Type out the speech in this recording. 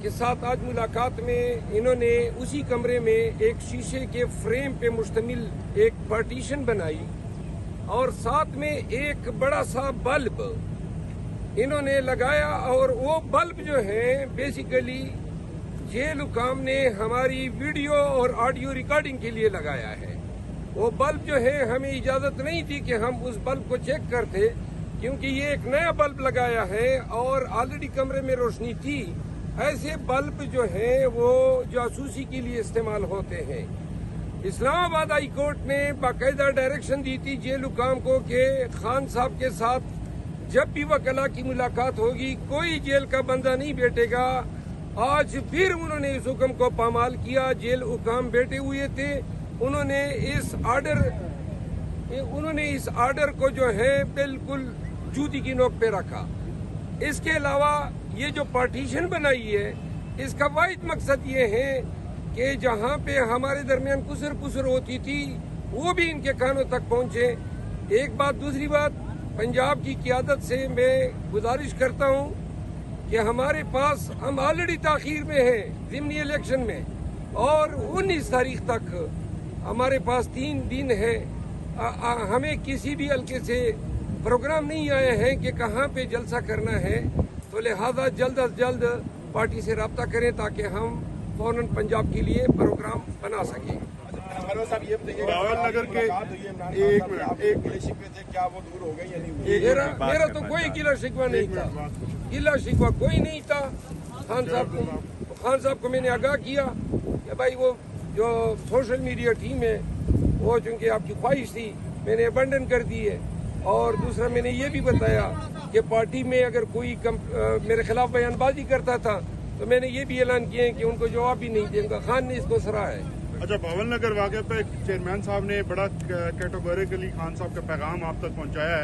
کے ساتھ آج ملاقات میں انہوں نے اسی کمرے میں ایک شیشے کے فریم پہ مشتمل ایک پارٹیشن بنائی اور ساتھ میں ایک بڑا سا بلب انہوں نے لگایا، اور وہ بلب جو ہے بیسیکلی جیل حکام نے ہماری ویڈیو اور آڈیو ریکارڈنگ کے لیے لگایا ہے۔ وہ بلب جو ہے ہمیں اجازت نہیں تھی کہ ہم اس بلب کو چیک کرتے، کیونکہ یہ ایک نیا بلب لگایا ہے اور آلریڈی کمرے میں روشنی تھی۔ ایسے بلب جو ہیں وہ جاسوسی کے لیے استعمال ہوتے ہیں۔ اسلام آباد ہائی کورٹ نے باقاعدہ ڈائریکشن دی تھی جیل حکام کو کہ خان صاحب کے ساتھ جب بھی وکلاء کی ملاقات ہوگی کوئی جیل کا بندہ نہیں بیٹھے گا۔ آج پھر انہوں نے اس حکم کو پامال کیا، جیل حکام بیٹھے ہوئے تھے، انہوں نے اس آرڈر کو جو ہے بالکل جوتی کی نوک پہ رکھا۔ اس کے علاوہ یہ جو پارٹیشن بنائی ہے اس کا واحد مقصد یہ ہے کہ جہاں پہ ہمارے درمیان کسر ہوتی تھی وہ بھی ان کے کانوں تک پہنچے۔ ایک بات، دوسری بات، پنجاب کی قیادت سے میں گزارش کرتا ہوں کہ ہمارے پاس ہم آلریڈی تاخیر میں ہیں ضمنی الیکشن میں، اور 19 تاریخ تک ہمارے پاس 3 دن ہے۔ ہمیں کسی بھی حلقے سے پروگرام نہیں آئے ہیں کہ کہاں پہ جلسہ کرنا ہے، تو لہذا جلد از جلد پارٹی سے رابطہ کریں تاکہ ہم فوراً پنجاب کے لیے پروگرام بنا سکیں۔ میرا تو کوئی گلہ شکوہ نہیں تھا، گلہ شکوہ کوئی نہیں تھا۔ خان صاحب کو میں نے آگاہ کیا کہ بھائی وہ جو سوشل میڈیا ٹیم ہے وہ چونکہ آپ کی خواہش تھی میں نے ابنڈن کر دی ہے، اور دوسرا میں نے یہ بھی بتایا کہ پارٹی میں اگر کوئی میرے خلاف بیان بازی کرتا تھا تو میں نے یہ بھی اعلان کیا ہے کہ ان کو جواب بھی نہیں دیں گا۔ خان نے اس کو سراہا ہے۔ اچھا، بھاول نگر واقعہ پہ چیئرمین صاحب نے بڑا کیٹیگوریکلی خان صاحب کا پیغام آپ تک پہنچایا ہے۔